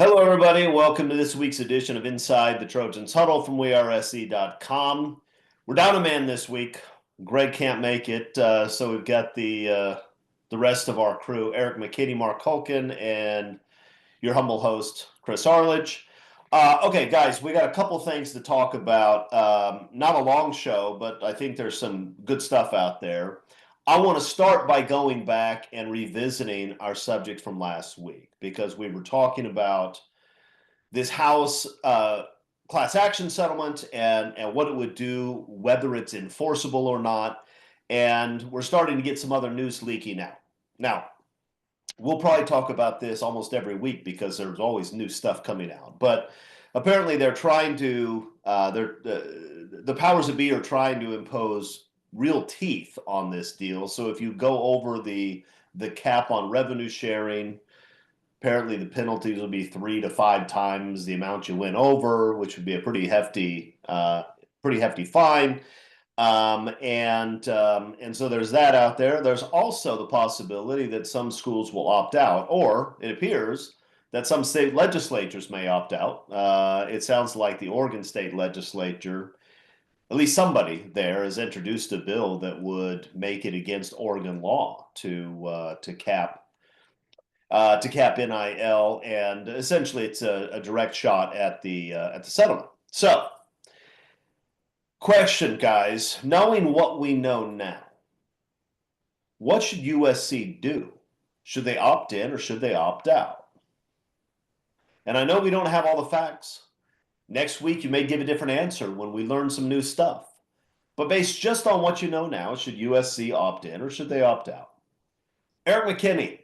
Hello, everybody. Welcome to this week's edition of Inside the Trojans Huddle from WeAreSC.com. We're down a man this week. Greg can't make it, so we've got the rest of our crew: Eric McKinney, Mark Culkin, and your humble host, Chris Arledge. Okay, guys, we got a couple things to talk about. Not a long show, but I think there's some good stuff out there. I want to start by going back and revisiting our subject from last week because we were talking about this House class action settlement and what it would do, whether it's enforceable or not. And we're starting to get some other news leaking out. Now, we'll probably talk about this almost every week because there's always new stuff coming out. But apparently, they're trying to the powers that be are trying to impose real teeth on this deal. So if you go over the cap on revenue sharing, apparently the penalties will be 3 to 5 times the amount you went over, which would be a pretty hefty fine. And so there's that out there. There's also the possibility that some schools will opt out, or it appears that some state legislatures may opt out. It sounds like the Oregon State Legislature, at least somebody there, has introduced a bill that would make it against Oregon law to cap NIL, and essentially it's a direct shot at the settlement. So, question, guys, knowing what we know now, what should USC do? Should they opt in or should they opt out? And I know we don't have all the facts. Next week, you may give a different answer when we learn some new stuff. But based just on what you know now, should USC opt in or should they opt out? Eric McKinney,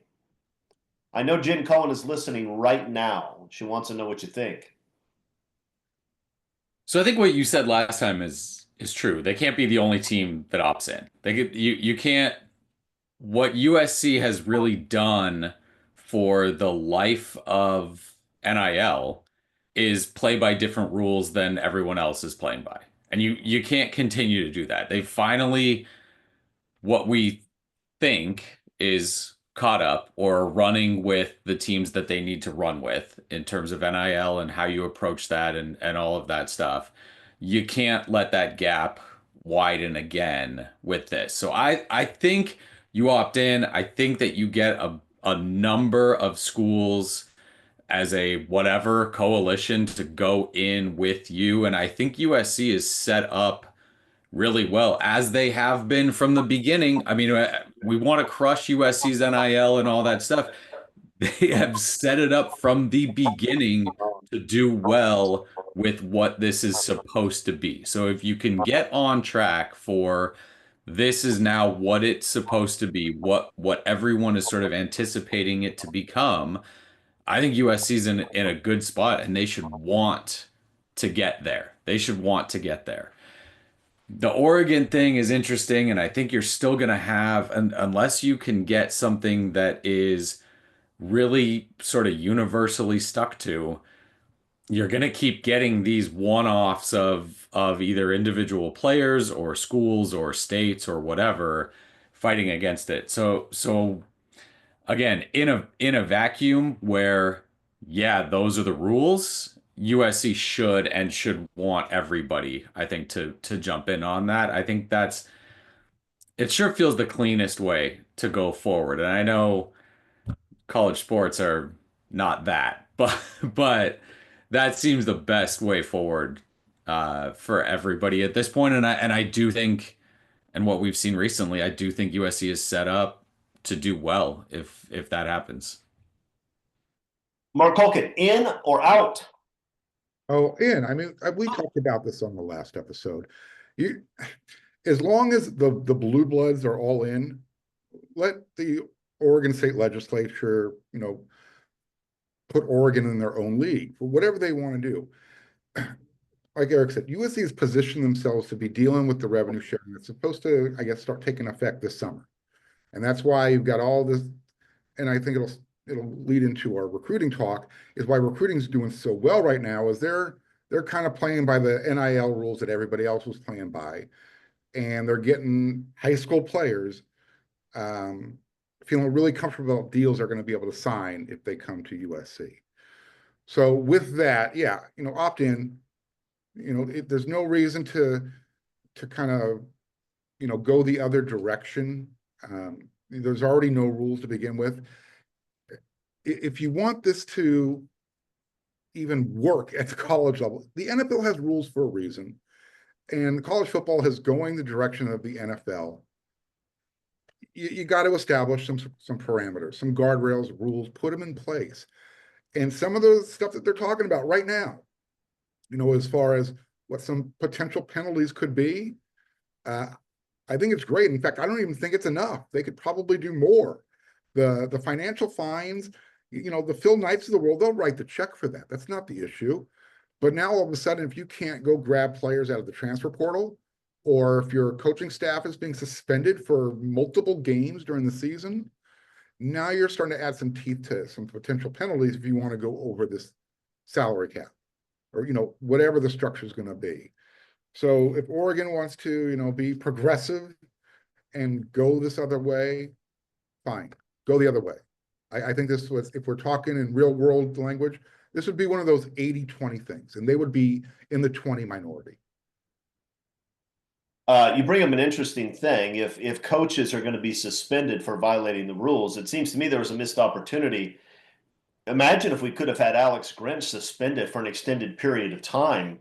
I know Jen Cohen is listening right now. She wants to know what you think. So I think what you said last time is true. They can't be the only team that opts in. You can't. What USC has really done for the life of NIL is play by different rules than everyone else is playing by. And you can't continue to do that. They finally, what we think is caught up or running with the teams that they need to run with in terms of NIL and how you approach that and all of that stuff. You can't let that gap widen again with this. So I think you opt in. I think that you get a number of schools as a whatever coalition to go in with you. And I think USC is set up really well, as they have been from the beginning. I mean, we want to crush USC's NIL and all that stuff. They have set it up from the beginning to do well with what this is supposed to be. So if you can get on track for this is now what it's supposed to be, what everyone is sort of anticipating it to become, I think USC's in a good spot and they should want to get there. They should want to get there. The Oregon thing is interesting, and I think you're still going to have, unless you can get something that is really sort of universally stuck to, you're going to keep getting these one-offs of either individual players or schools or states or whatever fighting against it. So again, in a vacuum where, yeah, those are the rules, USC should want everybody, I think, to jump in on that. I think it sure feels the cleanest way to go forward. And I know college sports are not that, but that seems the best way forward for everybody at this point. And I do think, and what we've seen recently, I do think USC is set up to do well if that happens. Mark Culkin, in or out? Oh, and I mean, we talked about this on the last episode. You, as long as the blue bloods are all in, let the Oregon State Legislature, put Oregon in their own league for whatever they want to do. Like Eric said, USC has positioned themselves to be dealing with the revenue sharing that's supposed to, I guess, start taking effect this summer. And that's why you've got all this, and I think it'll lead into our recruiting talk, is why recruiting is doing so well right now is they're kind of playing by the NIL rules that everybody else was playing by. And they're getting high school players feeling really comfortable about deals are going to be able to sign if they come to USC. So with that, yeah, opt in. There's no reason to kind of go the other direction. There's already no rules to begin with. If you want this to even work at the college level, the NFL has rules for a reason, and college football is going the direction of the NFL. You got to establish some parameters, some guardrails, rules, put them in place. And some of the stuff that they're talking about right now, as far as what some potential penalties could be, I think it's great. In fact, I don't even think it's enough. They could probably do more. The financial fines, the Phil Knights of the world, they'll write the check for that. That's not the issue. But now all of a sudden, if you can't go grab players out of the transfer portal, or if your coaching staff is being suspended for multiple games during the season, now you're starting to add some teeth to some potential penalties if you want to go over this salary cap, or whatever the structure is going to be. So if Oregon wants to, be progressive and go this other way, fine, go the other way. I think this was, if we're talking in real world language, this would be one of those 80-20 things, and they would be in the 20 minority. You bring up an interesting thing. If coaches are going to be suspended for violating the rules, it seems to me there was a missed opportunity. Imagine if we could have had Alex Grinch suspended for an extended period of time.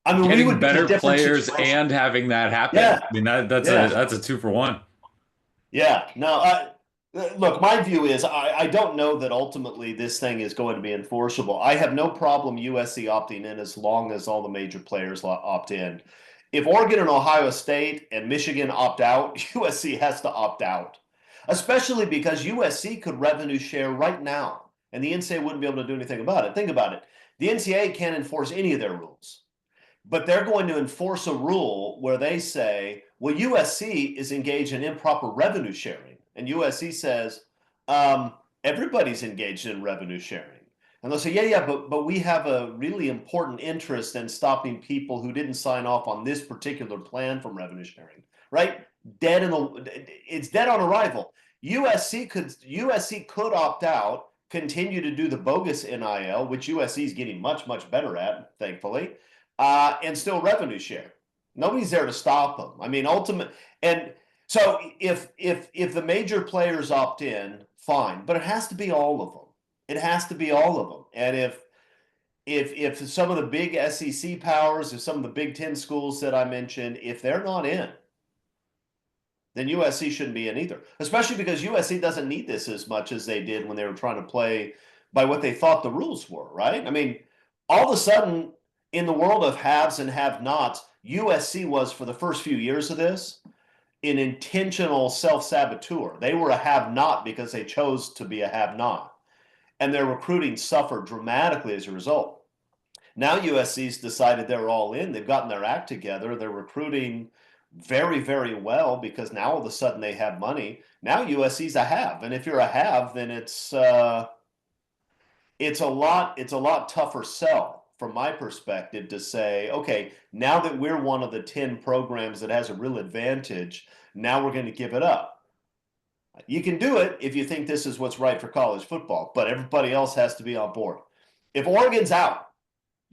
I mean, we Getting would be in a better different players situation. and having that happen. Yeah, I mean, that's yeah. a 2-for-1. Yeah. No, look, my view is I don't know that ultimately this thing is going to be enforceable. I have no problem USC opting in as long as all the major players opt in. If Oregon and Ohio State and Michigan opt out, USC has to opt out, especially because USC could revenue share right now, and the NCAA wouldn't be able to do anything about it. Think about it. The NCAA can't enforce any of their rules, but they're going to enforce a rule where they say, well, USC is engaged in improper revenue sharing. And USC says, everybody's engaged in revenue sharing. And they'll say, yeah, but we have a really important interest in stopping people who didn't sign off on this particular plan from revenue sharing, right? It's dead on arrival. USC could opt out, continue to do the bogus NIL, which USC is getting much, much better at, thankfully, and still revenue share. Nobody's there to stop them. I mean, and so if the major players opt in, fine, but it has to be all of them. It has to be all of them. And if some of the big SEC powers, if some of the Big Ten schools that I mentioned, if they're not in, then USC shouldn't be in either. Especially because USC doesn't need this as much as they did when they were trying to play by what they thought the rules were, right? I mean, all of a sudden, in the world of haves and have-nots, USC was, for the first few years of this, an intentional self-saboteur. They were a have-not because they chose to be a have-not. And their recruiting suffered dramatically as a result. Now USC's decided they're all in. They've gotten their act together. They're recruiting very, very well because now all of a sudden they have money. Now USC's a have. And if you're a have, then it's a lot tougher sell from my perspective to say, okay, now that we're one of the 10 programs that has a real advantage, now we're going to give it up. You can do it if you think this is what's right for college football, but everybody else has to be on board. If Oregon's out,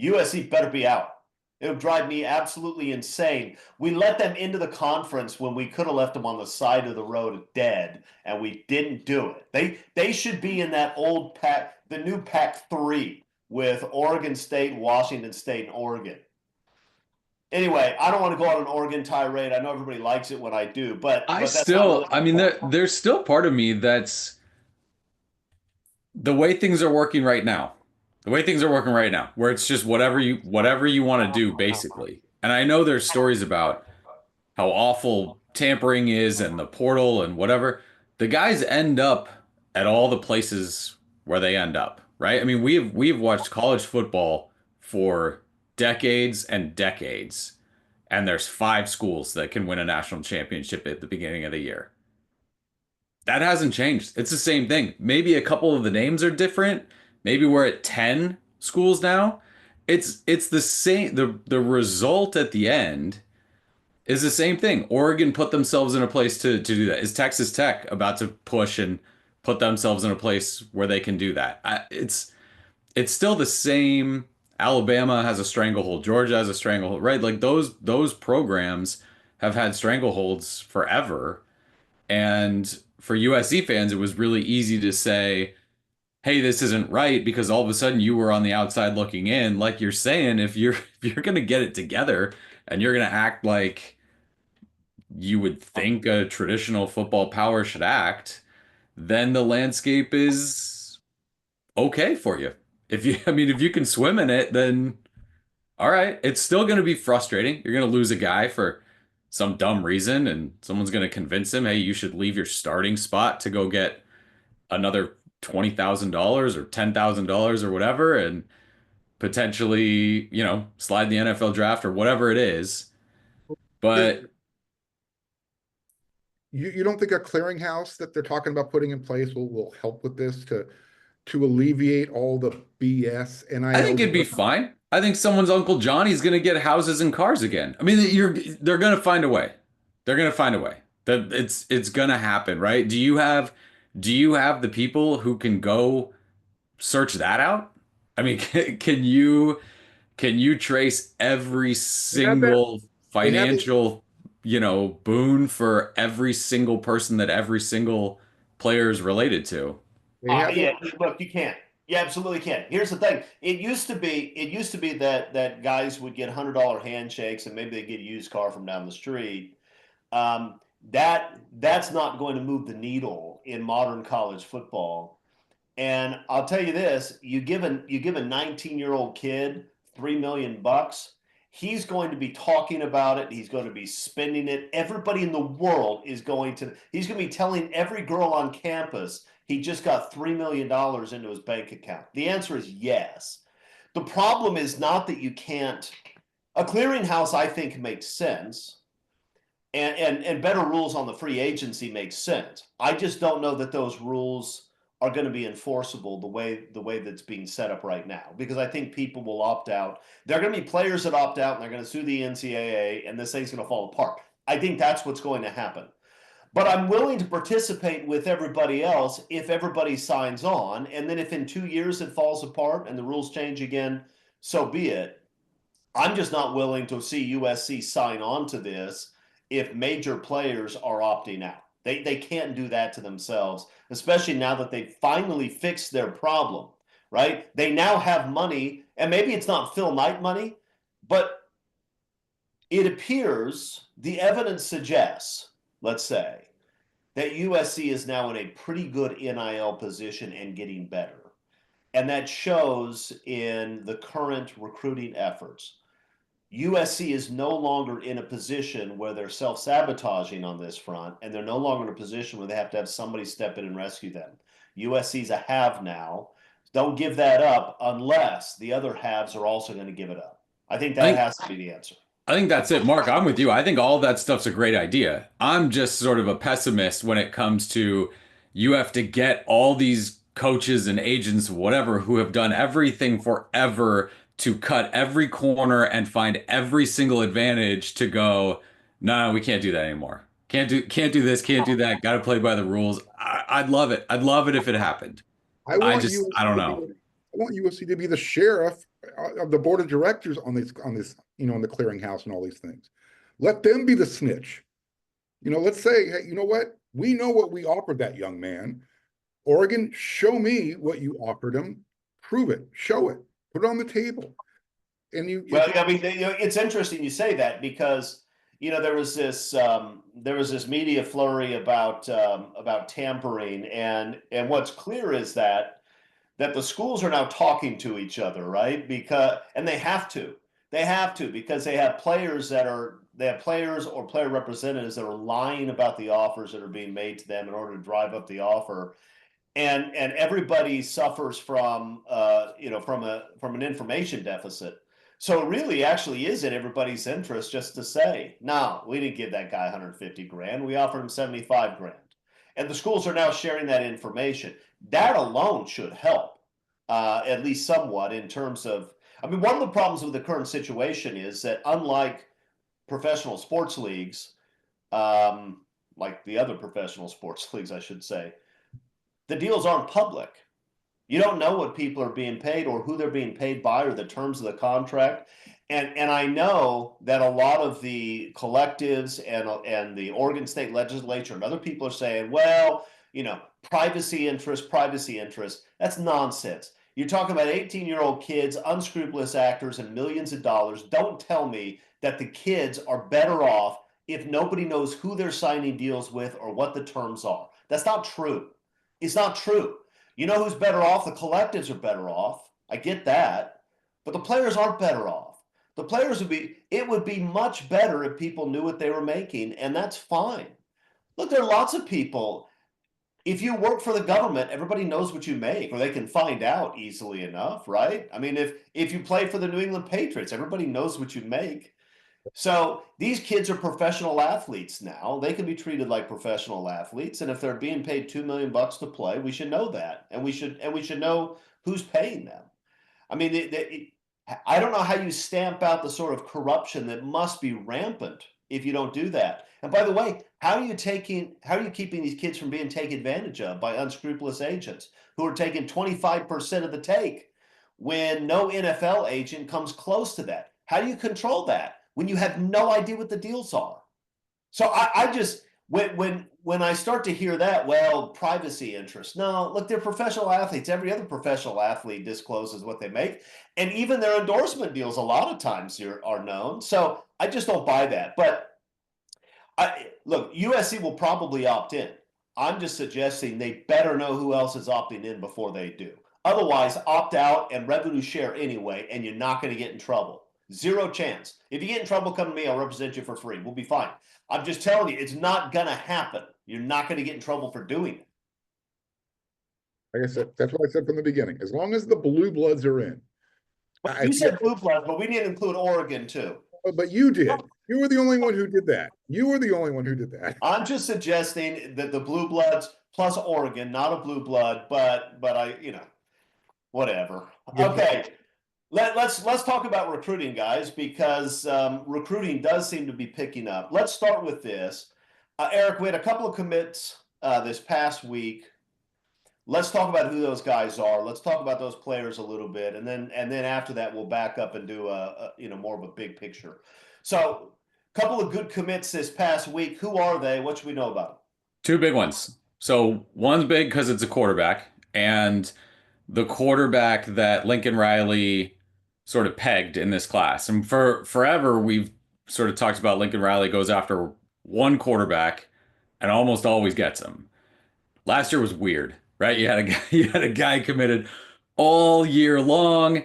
USC better be out. It would drive me absolutely insane. We let them into the conference when we could have left them on the side of the road dead, and we didn't do it. They should be in that old pack, the new Pac-3 with Oregon State, Washington State, and Oregon. Anyway, I don't want to go on an Oregon tirade. I know everybody likes it when I do, but that's not really I mean, there's still part of me that's the way things are working right now. The way things are working right now, where it's just whatever you want to do, basically. And I know there's stories about how awful tampering is and the portal and whatever. The guys end up at all the places where they end up, right? I mean, we've watched college football for decades and decades, and there's 5 schools that can win a national championship at the beginning of the year. That hasn't changed. It's the same thing. Maybe a couple of the names are different. Maybe we're at 10 schools now. It's the same. The result at the end is the same thing. Oregon put themselves in a place to do that. Is Texas Tech about to push and put themselves in a place where they can do that. It's still the same. Alabama has a stranglehold. Georgia has a stranglehold, right? Like those programs have had strangleholds forever. And for USC fans, it was really easy to say, hey, this isn't right because all of a sudden you were on the outside looking in. Like you're saying, if you're if you're gonna get it together and you're gonna act like you would think a traditional football power should act, then the landscape is okay for you. If you, I mean, if you can swim in it, then all right. It's still going to be frustrating. You're going to lose a guy for some dumb reason, and someone's going to convince him, hey, you should leave your starting spot to go get another $20,000 or $10,000 or whatever, and potentially, slide the NFL draft or whatever it is. There- But you don't think a clearinghouse that they're talking about putting in place will help with this to alleviate all the BS I think it'd be NIL? fine. I think someone's Uncle Johnny's going to get houses and cars again. I mean, they're going to find a way. They're going to find a way. That it's going to happen, right? Do you have the people who can go search that out? I mean, can you trace every They have that. single They have it. financial, boon for every single person that every single player is related to? They have it. Yeah, look, you can't. You absolutely can. Here's the thing. It used to be that guys would get $100 handshakes and maybe they get a used car from down the street. That's not going to move the needle in modern college football. And I'll tell you this: you give a 19-year-old kid $3 million, he's going to be talking about it. He's going to be spending it. Everybody in the world is going to. He's going to be telling every girl on campus he just got $3 million into his bank account. The answer is yes. The problem is not that you can't. A clearinghouse, I think, makes sense, and better rules on the free agency makes sense. I just don't know that those rules are going to be enforceable the way that's being set up right now, because I think people will opt out. There are going to be players that opt out and they're going to sue the NCAA and this thing's going to fall apart. I think that's what's going to happen. But I'm willing to participate with everybody else if everybody signs on, and then if in 2 years it falls apart and the rules change again, so be it. I'm just not willing to see USC sign on to this if major players are opting out. They can't do that to themselves, especially now that they've finally fixed their problem, right? They now have money, and maybe it's not Phil Knight money, but it appears the evidence suggests, let's say, that USC is now in a pretty good NIL position and getting better. And that shows in the current recruiting efforts. USC is no longer in a position where they're self-sabotaging on this front, and they're no longer in a position where they have to have somebody step in and rescue them. USC's a have now. Don't give that up unless the other haves are also going to give it up. I think I that think has to be the answer. I think that's it, Mark. I'm with you. I think all of that stuff's a great idea. I'm just sort of a pessimist when it comes to you have to get all these coaches and agents, whatever, who have done everything forever to cut every corner and find every single advantage to go, no, we can't do that anymore. Can't do this, can't do that. Got to play by the rules. I'd love it. I'd love it if it happened. I I want just, I USC don't to be. know. I want USC to be the sheriff of the board of directors on this, on the clearinghouse and all these things. Let them be the snitch. Let's say, hey, you know what? We know what we offered that young man. Oregon, show me what you offered him. Prove it. Show it. Put it on the table. And Well, I mean, it's interesting you say that because there was this media flurry about tampering, and what's clear is that the schools are now talking to each other, right? And they have to because they have players or player representatives that are lying about the offers that are being made to them in order to drive up the offer, and everybody suffers from an information deficit. So it really actually is in everybody's interest just to say, no, we didn't give that guy 150 grand. We offered him 75 grand. And the schools are now sharing that information. That alone should help, at least somewhat, in terms of. I mean, one of the problems with the current situation is that unlike professional sports leagues, like the other professional sports leagues, I should say, the deals aren't public. You don't know what people are being paid or who they're being paid by or the terms of the contract. And I know that a lot of the collectives and the Oregon State Legislature and other people are saying, well, privacy interest. That's nonsense. You're talking about 18-year-old kids, unscrupulous actors, and millions of dollars. Don't tell me that the kids are better off if nobody knows who they're signing deals with or what the terms are. That's not true. It's not true. You know who's better off? The collectives are better off. I get that. But the players aren't better off. The players it would be much better if people knew what they were making, and that's fine. Look, there are lots of people. If you work for the government, everybody knows what you make, or they can find out easily enough, right? I mean, if you play for the New England Patriots, everybody knows what you make. So these kids are professional athletes now. They can be treated like professional athletes, and if they're being paid $2 million to play, we should know that, and we should know who's paying them. I mean, I don't know how you stamp out the sort of corruption that must be rampant if you don't do that. And by the way, how are you keeping these kids from being taken advantage of by unscrupulous agents who are taking 25% of the take when no NFL agent comes close to that? How do you control that when you have no idea what the deals are? So I just, when I start to hear that, well, privacy interests. No, look, they're professional athletes. Every other professional athlete discloses what they make. And even their endorsement deals a lot of times are known. So I just don't buy that. But look, USC will probably opt in. I'm just suggesting they better know who else is opting in before they do. Otherwise, opt out and revenue share anyway, and you're not going to get in trouble. Zero chance. If you get in trouble, come to me. I'll represent you for free. We'll be fine. I'm just telling you, it's not going to happen. You're not going to get in trouble for doing it. Like I said, that's what I said from the beginning. As long as the blue bloods are in. But you said blue bloods, but we need to include Oregon too. But you did. You were the only one who did that. I'm just suggesting that the blue bloods plus Oregon, not a blue blood, but I, whatever. Okay. Let's talk about recruiting, guys, because recruiting does seem to be picking up. Let's start with this. Eric, we had a couple of commits this past week. Let's talk about who those guys are. Let's talk about those players a little bit, and then after that, we'll back up and do a more of a big picture. So, a couple of good commits this past week. Who are they? What should we know about them? Two big ones. So one's big because it's a quarterback, and the quarterback that Lincoln Riley sort of pegged in this class. And for forever, we've sort of talked about Lincoln Riley goes after one quarterback and almost always gets him. Last year was weird, right? You had a guy committed all year long,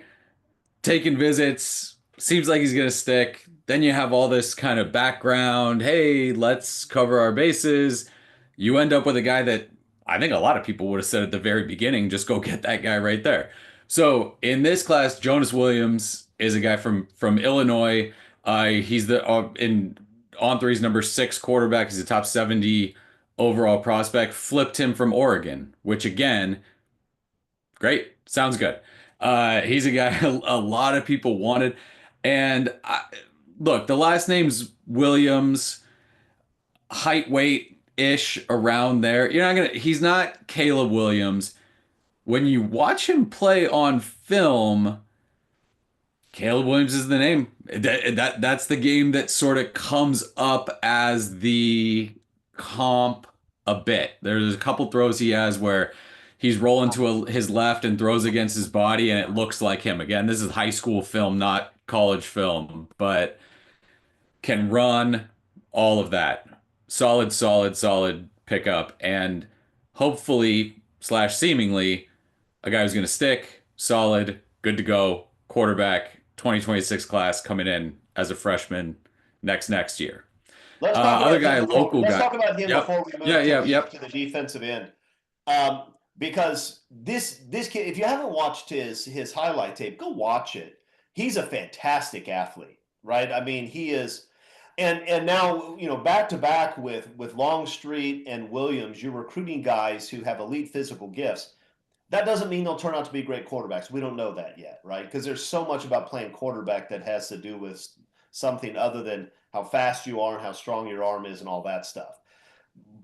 taking visits, seems like he's going to stick. Then you have all this kind of background. Hey, let's cover our bases. You end up with a guy that I think a lot of people would have said at the very beginning, just go get that guy right there. So in this class, Jonas Williams is a guy from Illinois. He's the in On3's number 6 quarterback. He's a top 70 overall prospect. Flipped him from Oregon, which again, great, sounds good. He's a guy a lot of people wanted. And look, the last name's Williams, height, weight ish around there. He's not Caleb Williams. When you watch him play on film, Caleb Williams is the name. That's the game that sort of comes up as the comp a bit. There's a couple throws he has where he's rolling to his left and throws against his body, and it looks like him. Again, this is high school film, not college film, but can run, all of that. Solid pickup, and hopefully / seemingly a guy who's going to stick, solid, good to go, quarterback, 2026 class coming in as a freshman next year. Let's talk other guy, local guy. Let's talk about him before we move to the defensive end. Because this kid, if you haven't watched his highlight tape, go watch it. He's a fantastic athlete, right? I mean, he is, and now back to back with Longstreet and Williams, you're recruiting guys who have elite physical gifts. That doesn't mean they'll turn out to be great quarterbacks. We don't know that yet, right? Because there's so much about playing quarterback that has to do with something other than how fast you are and how strong your arm is and all that stuff.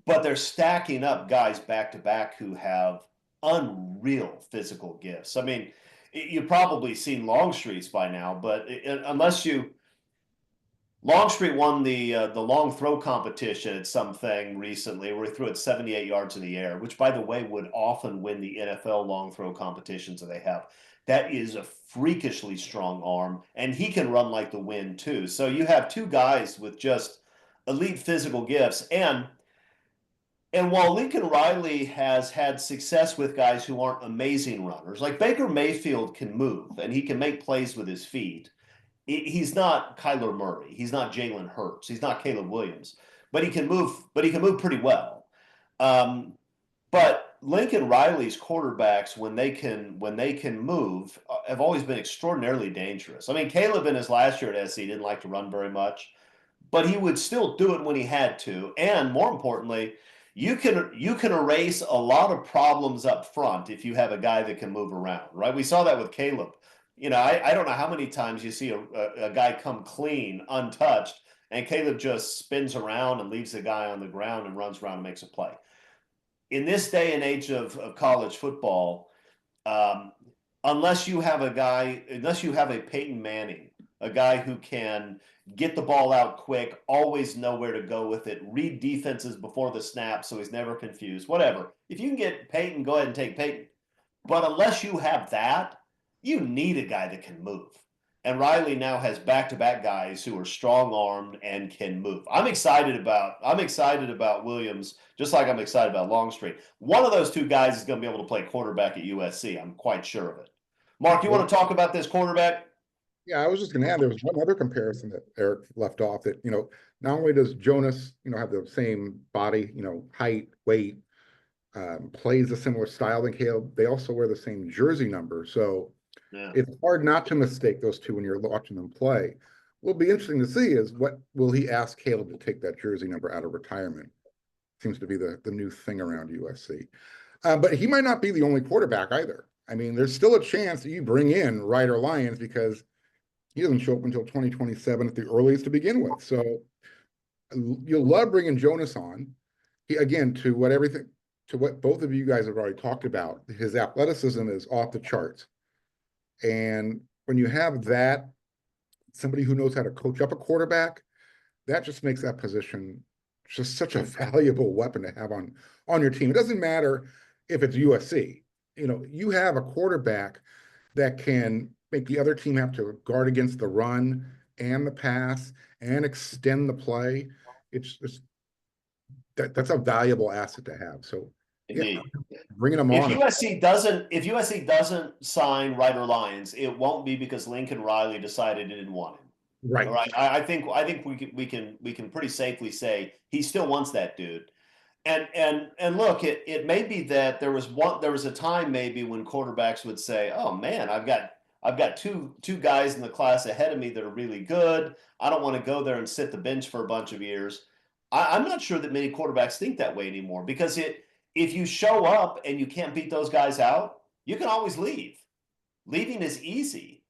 But they're stacking up guys back to back who have unreal physical gifts. I mean, you've probably seen Longstreet's by now, but unless you Longstreet won the long throw competition at something recently where he threw it 78 yards in the air, which by the way would often win the NFL long throw competitions that they have. That is a freakishly strong arm, and he can run like the wind too. So you have two guys with just elite physical gifts, and while Lincoln Riley has had success with guys who aren't amazing runners, like Baker Mayfield can move and he can make plays with his feet. He's not Kyler Murray. He's not Jalen Hurts. He's not Caleb Williams, but he can move. But he can move pretty well. Um, but Lincoln Riley's quarterbacks, when they can move, have always been extraordinarily dangerous. I mean, Caleb in his last year at SC didn't like to run very much, but he would still do it when he had to. And more importantly, you can erase a lot of problems up front if you have a guy that can move around, right? We saw that with Caleb. I don't know how many times you see a guy come clean, untouched, and Caleb just spins around and leaves the guy on the ground and runs around and makes a play. In this day and age of college football, um, unless you have a Peyton Manning, a guy who can get the ball out quick, always know where to go with it, read defenses before the snap so he's never confused, whatever. If you can get Peyton, go ahead and take Peyton. But unless you have that, you need a guy that can move. And Riley now has back-to-back guys who are strong-armed and can move. I'm excited about Williams, just like I'm excited about Longstreet. One of those two guys is going to be able to play quarterback at USC. I'm quite sure of it. Mark, you want to talk about this quarterback? Yeah, I was just going to add, there was one other comparison that Eric left off that, not only does Jonas, have the same body, height, weight, plays a similar style than Caleb, they also wear the same jersey number. So Yeah. it's hard not to mistake those two when you're watching them play. What'll be interesting to see is what will he ask Caleb to take that jersey number out of retirement? Seems to be the new thing around USC. But he might not be the only quarterback either. I mean, there's still a chance that you bring in Ryder Lyons because he doesn't show up until 2027 at the earliest to begin with. So you'll love bringing Jonas on. He, again, to what both of you guys have already talked about, his athleticism is off the charts. And when you have that, somebody who knows how to coach up a quarterback, that just makes that position just such a valuable weapon to have on your team. It doesn't matter if it's USC. You have a quarterback that can make the other team have to guard against the run and the pass and extend the play. It's just that's a valuable asset to have. So Indeed. yeah, bringing them on. If USC doesn't sign Ryder Lyons, it won't be because Lincoln Riley decided he didn't want him. Right. All right. I think we can pretty safely say he still wants that dude. And look, it may be that there was a time maybe when quarterbacks would say, "Oh man, I've got two guys in the class ahead of me that are really good. I don't want to go there and sit the bench for a bunch of years." I'm not sure that many quarterbacks think that way anymore because if you show up and you can't beat those guys out, you can always leave. Leaving is easy.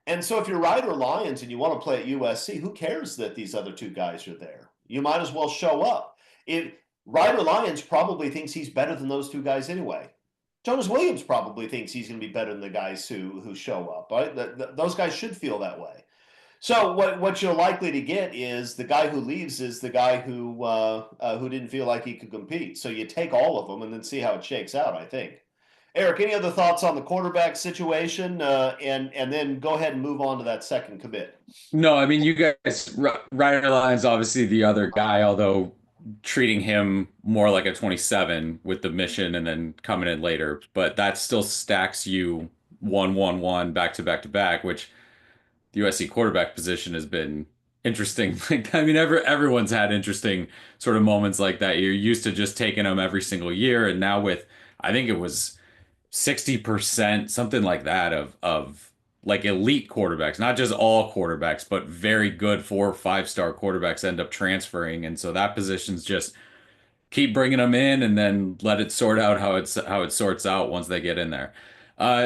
And so if you're Ryder Lyons and you want to play at USC, who cares that these other two guys are there? You might as well show up. Ryder Lyons probably thinks he's better than those two guys anyway. Jonas Williams probably thinks he's going to be better than the guys who show up. Right? Those guys should feel that way. So what you're likely to get is the guy who leaves is the guy who didn't feel like he could compete. So you take all of them and then see how it shakes out, I think. Eric, any other thoughts on the quarterback situation? And then go ahead and move on to that second commit. No, I mean, you guys, Ryder Lyon's obviously the other guy, although treating him more like a 27 with the mission and then coming in later. But that still stacks you 1-1-1 back to back to back, which the USC quarterback position has been interesting. Like, I mean, everyone's had interesting sort of moments like that. You're used to just taking them every single year, and now with, I think it was 60%, something like that, of like elite quarterbacks, not just all quarterbacks, but very good 4 or 5-star quarterbacks end up transferring, and so that position's just keep bringing them in and then let it sort out how it sorts out once they get in there.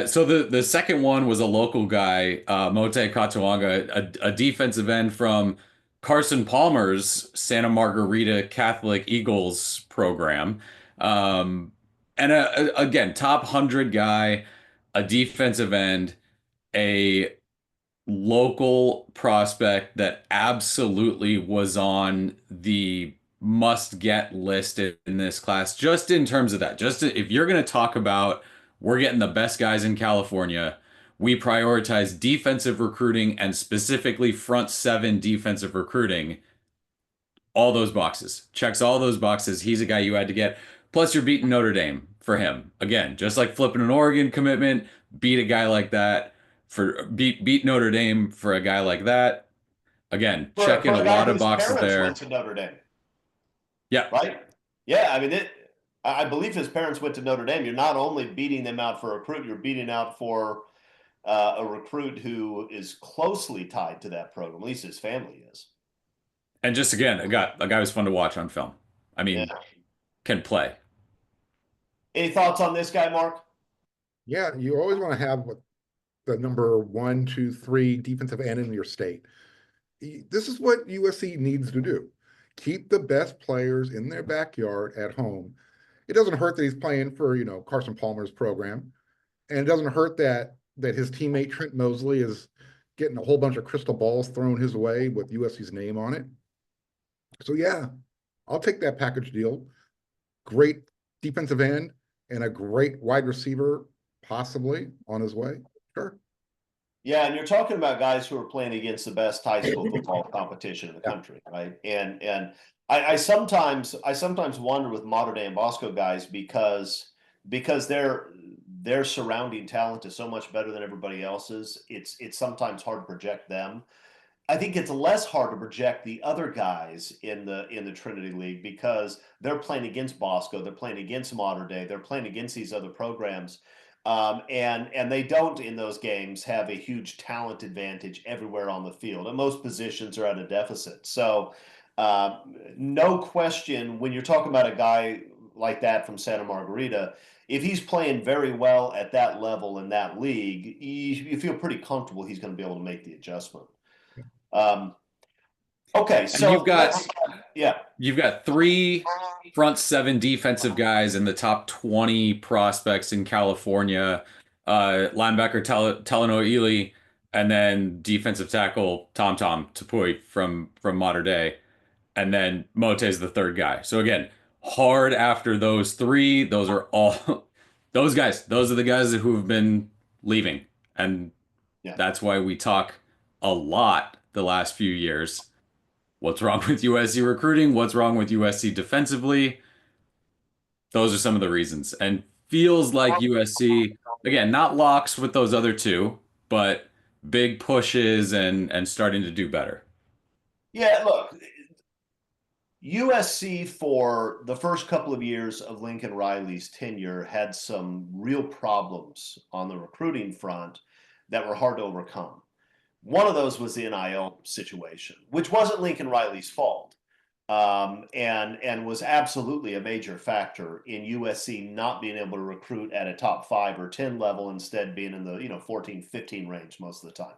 So the second one was a local guy, Mote Katuanga, a defensive end from Carson Palmer's Santa Margarita Catholic Eagles program. And again, top 100 guy, a defensive end, a local prospect that absolutely was on the must get list in this class, just in terms of that. If you're going to talk about we're getting the best guys in California, we prioritize defensive recruiting and specifically front seven defensive recruiting. All those boxes. Checks all those boxes. He's a guy you had to get. Plus, you're beating Notre Dame for him. Again, just like flipping an Oregon commitment, beat a guy like that beat Notre Dame for a guy like that. Again, checking For a a guy lot of whose boxes parents went there. to Notre Dame, Yeah. right? Yeah, I mean, I believe his parents went to Notre Dame. You're not only beating them out for a recruit, you're beating out for a recruit who is closely tied to that program. At least his family is. And just again, a guy who's fun to watch on film. I Yeah. mean, can play. Any thoughts on this guy, Mark? Yeah, you always want to have the number 1, 2, 3 defensive end in your state. This is what USC needs to do. Keep the best players in their backyard at home. It doesn't hurt that he's playing for, Carson Palmer's program. And it doesn't hurt that his teammate Trent Mosley is getting a whole bunch of crystal balls thrown his way with USC's name on it. So yeah, I'll take that package deal. Great defensive end and a great wide receiver possibly on his way. Sure. Yeah, and you're talking about guys who are playing against the best high school football competition in the country, right? And I sometimes wonder with modern day and Bosco guys because their surrounding talent is so much better than everybody else's. It's sometimes hard to project them. I think it's less hard to project the other guys in the Trinity League because they're playing against Bosco, they're playing against Modern Day, they're playing against these other programs, and they don't in those games have a huge talent advantage everywhere on the field. And most positions are at a deficit. So, no question, when you're talking about a guy like that from Santa Margarita, if he's playing very well at that level in that league, you feel pretty comfortable he's going to be able to make the adjustment. Um, okay, And so yeah, you've got three front seven defensive guys in the top 20 prospects in California. Linebacker Talanoa Ely, and then defensive tackle Tom Tapui from Mater Dei, and then Mote's the third guy. So again, hard after those three. Those are all those guys. Those are the guys who have been leaving, and yeah, that's why we talk a lot the last few years. What's wrong with USC recruiting? What's wrong with USC defensively? Those are some of the reasons. And feels like USC, again, not locks with those other two, but big pushes and starting to do better. yeah. Look, USC for the first couple of years of Lincoln Riley's tenure had some real problems on the recruiting front that were hard to overcome. One of those was the NIL situation, which wasn't Lincoln Riley's fault, and was absolutely a major factor in USC not being able to recruit at a top 5 or 10 level, instead being in the 14, 15 range most of the time.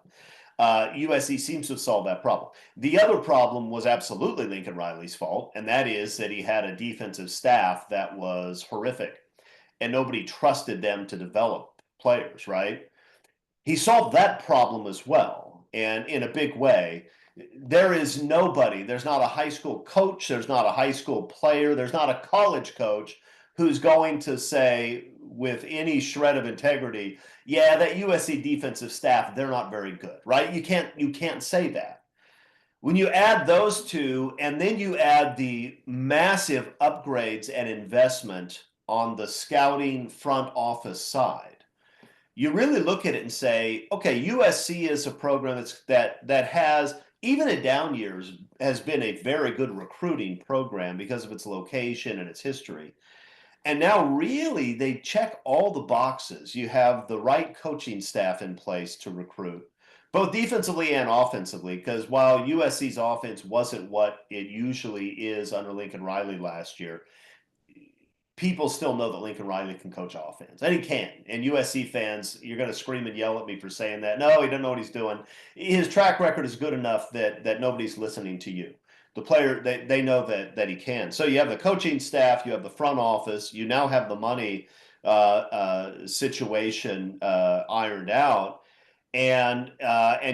USC seems to have solved that problem. The other problem was absolutely Lincoln Riley's fault, and that is that he had a defensive staff that was horrific, and nobody trusted them to develop players, right? He solved that problem as well, and in a big way. There's not a high school coach, there's not a high school player, there's not a college coach who's going to say with any shred of integrity, yeah, that USC defensive staff, they're not very good, right? You can't say that. When you add those two, and then you add the massive upgrades and investment on the scouting front office side, you really look at it and say, okay, USC is a program that has, even in down years, has been a very good recruiting program because of its location and its history. And now really they check all the boxes. You have the right coaching staff in place to recruit, both defensively and offensively, because while USC's offense wasn't what it usually is under Lincoln Riley last year, people still know that Lincoln Riley can coach offense, and he can. And USC fans, you're going to scream and yell at me for saying that. No, he doesn't know what he's doing. His track record is good enough that nobody's listening to you. the player, they know that he can. So you have the coaching staff, you have the front office, you now have the money situation ironed out, and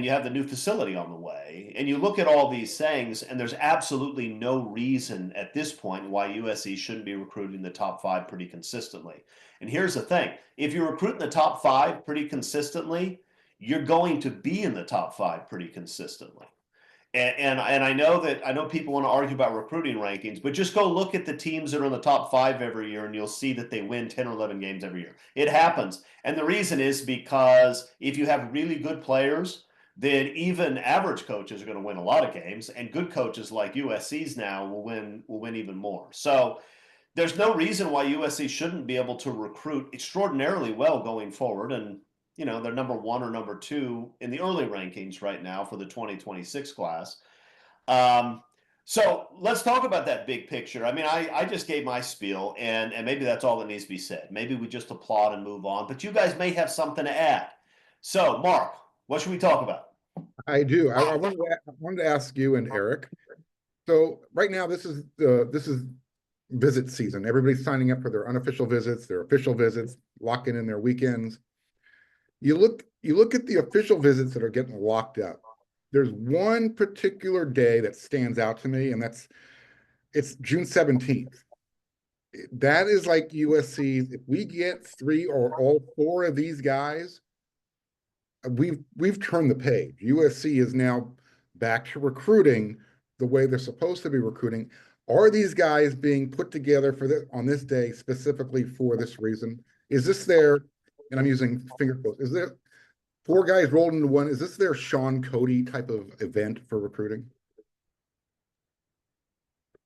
you have the new facility on the way, and you look at all these things, and there's absolutely no reason at this point why USC shouldn't be recruiting the top 5 pretty consistently. And here's the thing: if you're recruiting the top 5 pretty consistently, you're going to be in the top 5 pretty consistently. And I know people want to argue about recruiting rankings, but just go look at the teams that are in the top 5 every year, and you'll see that they win 10 or 11 games every year. It happens. And the reason is because if you have really good players, then even average coaches are going to win a lot of games, and good coaches like USC's now will win even more. So there's no reason why USC shouldn't be able to recruit extraordinarily well going forward. And they're number 1 or number 2 in the early rankings right now for the 2026 class. So let's talk about that big picture. I mean, I just gave my spiel, and maybe that's all that needs to be said. Maybe we just applaud and move on, but you guys may have something to add. So, Mark, what should we talk about? I do. I wanted to ask you and Eric. So right now, this is visit season. Everybody's signing up for their unofficial visits, their official visits, locking in their weekends. You look at the official visits that are getting locked up. There's one particular day that stands out to me, and it's June 17th. That is like USC's. If we get 3 or all 4 of these guys, we've turned the page. USC is now back to recruiting the way they're supposed to be recruiting. Are these guys being put together on this day specifically for this reason? Is this their, and I'm using finger quotes, is there 4 guys rolled into one? Is this their Sean Cody type of event for recruiting?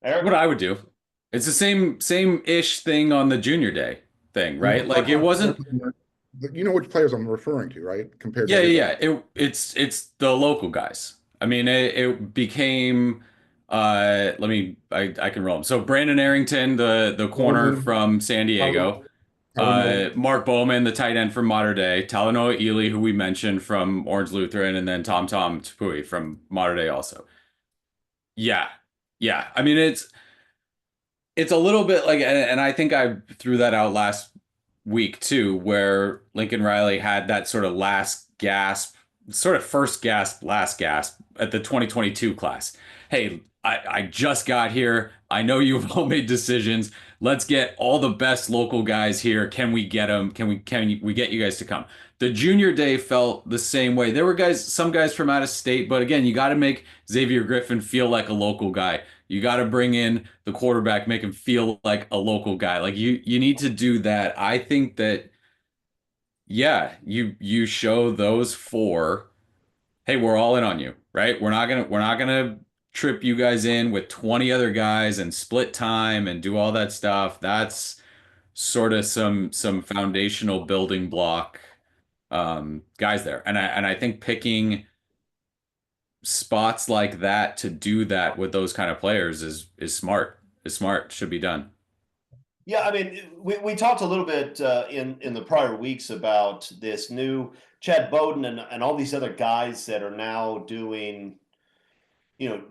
Eric? What I would do. It's the same-ish thing on the junior day thing, right? Like it wasn't. You know which players I'm referring to, right? Compared to Yeah. It's the local guys. I mean, it became. I can roll them. So Brandon Arrington, the corner Bowman, from San Diego. Mark Bowman, the tight end from Mater Dei. Talanoa Ely, who we mentioned from Orange Lutheran, and then Tom Tupui from Mater Dei also. Yeah. I mean, it's a little bit like, and I think I threw that out last week too, where Lincoln Riley had that sort of last gasp, sort of first gasp, last gasp at the 2022 class. Hey, I just got here. I know you've all made decisions. Let's get all the best local guys here. Can we get them? Can we get you guys to come? The junior day felt the same way. There were some guys from out of state, but again, you got to make Xavier Griffin feel like a local guy. You got to bring in the quarterback, make him feel like a local guy. Like you need to do that. I think that, yeah, you show those 4. Hey, we're all in on you, right? We're not gonna trip you guys in with 20 other guys and split time and do all that stuff. That's sort of some foundational building block guys there. And I think picking spots like that to do that with those kind of players is smart. Is smart. Should be done. Yeah, I mean, we talked a little bit in the prior weeks about this new Chad Bowden and all these other guys that are now doing,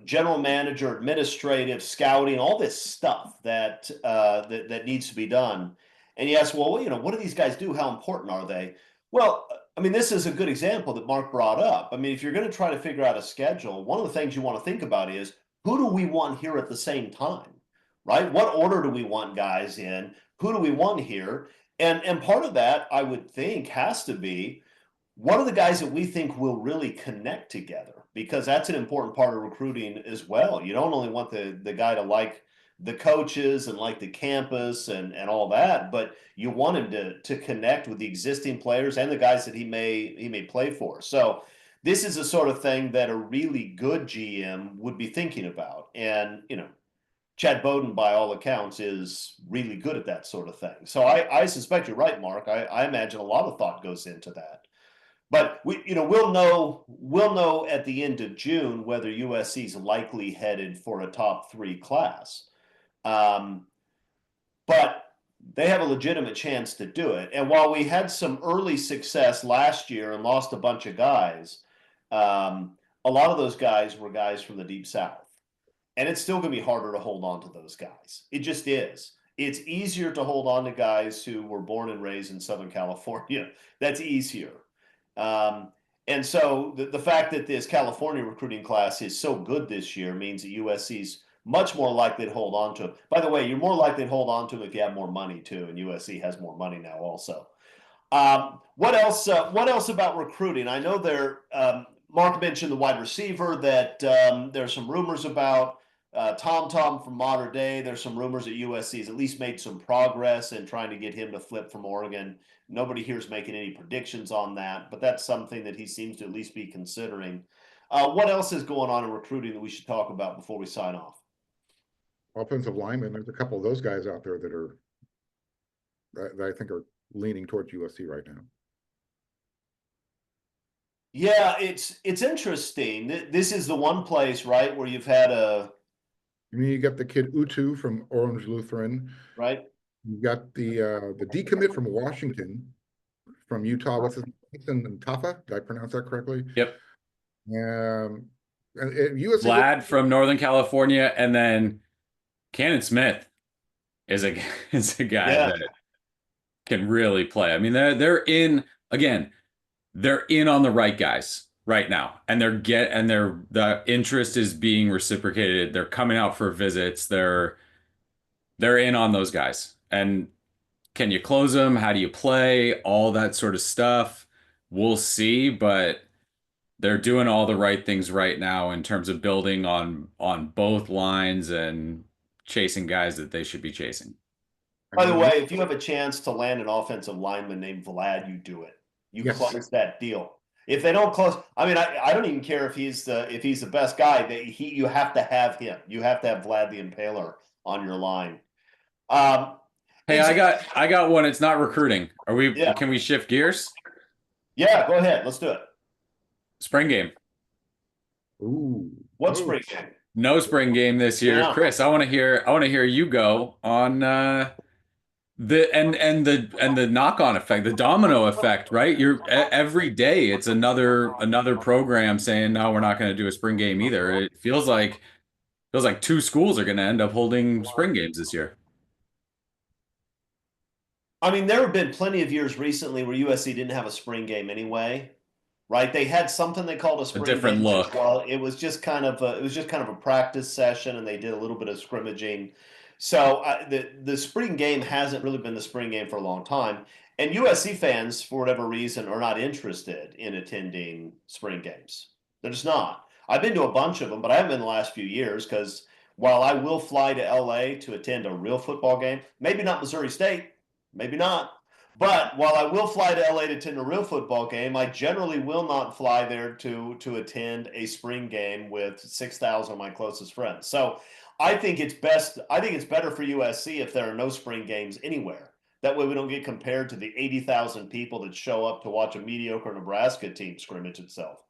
general manager, administrative, scouting, all this stuff that that needs to be done. And you ask, well, what do these guys do? How important are they? Well, I mean, this is a good example that Mark brought up. I mean, if you're going to try to figure out a schedule, one of the things you want to think about is, who do we want here at the same time, right? What order do we want guys in? Who do we want here? And part of that, I would think, has to be, what are the guys that we think will really connect together? Because that's an important part of recruiting as well. You don't only want the guy to like the coaches and like the campus and all that, but you want him to connect with the existing players and the guys that he may play for. So this is a sort of thing that a really good GM would be thinking about. And, Chad Bowden, by all accounts, is really good at that sort of thing. So I suspect you're right, Mark. I imagine a lot of thought goes into that. But we'll know at the end of June whether USC is likely headed for a top 3 class. But they have a legitimate chance to do it. And while we had some early success last year and lost a bunch of guys, a lot of those guys were guys from the Deep South. and it's still going to be harder to hold on to those guys. It just is. It's easier to hold on to guys who were born and raised in Southern California. That's easier. Um, and so the fact that this California recruiting class is so good this year means that USC's much more likely to hold on to him. By the way, you're more likely to hold on to him if you have more money too, and USC has more money now also. What else? What else about recruiting? I know there. Mark mentioned the wide receiver that there's some rumors about. Tom from Mater Dei. There's some rumors that USC has at least made some progress in trying to get him to flip from Oregon. Nobody here is making any predictions on that, but that's something that he seems to at least be considering. What else is going on in recruiting that we should talk about before we sign off? Offensive linemen, there's a couple of those guys out there that I think are leaning towards USC right now. Yeah, it's interesting. This is the one place, right, where you've had a I mean, you got the kid Utu from Orange Lutheran. right. You got the decommit from Washington, from Utah. What's his name? Tafa? Did I pronounce that correctly? Yep. And USC Vlad from Northern California, and then Cannon Smith is a guy Yeah. that can really play. I mean, they're in again. They're in on the right guys right now, and the interest is being reciprocated. They're coming out for visits. They're in on those guys. And can you close them? How do you play? All that sort of stuff. We'll see, but they're doing all the right things right now in terms of building on both lines and chasing guys that they should be chasing. By the way, if you have a chance to land an offensive lineman named Vlad, you do it. You close that deal. If they don't close, I mean, I don't even care if he's the best guy. You have to have him. You have to have Vlad the Impaler on your line. Hey, I got one. It's not recruiting. Are we? Yeah. Can we shift gears? Yeah, go ahead. Let's do it. Spring game. Ooh. What spring game? No spring game this year. Yeah. Chris, I want to hear you go on the knock-on effect, the domino effect, right? Every day it's another program saying, no, we're not going to do a spring game either. It feels like two schools are going to end up holding spring games this year. I mean, there have been plenty of years recently where USC didn't have a spring game anyway, right? They had something they called a spring different game. look. Well, it was just kind of a practice session, and they did a little bit of scrimmaging. So the spring game hasn't really been the spring game for a long time, and USC fans, for whatever reason, are not interested in attending spring games. They're just not. I've been to a bunch of them, but I haven't been the last few years because while I will fly to LA to attend a real football game, maybe not Missouri State. Maybe not. But while I will fly to LA to attend a real football game, I generally will not fly there to attend a spring game with 6,000 of my closest friends. So I think it's best. I think it's better for USC if there are no spring games anywhere. That way we don't get compared to the 80,000 people that show up to watch a mediocre Nebraska team scrimmage itself.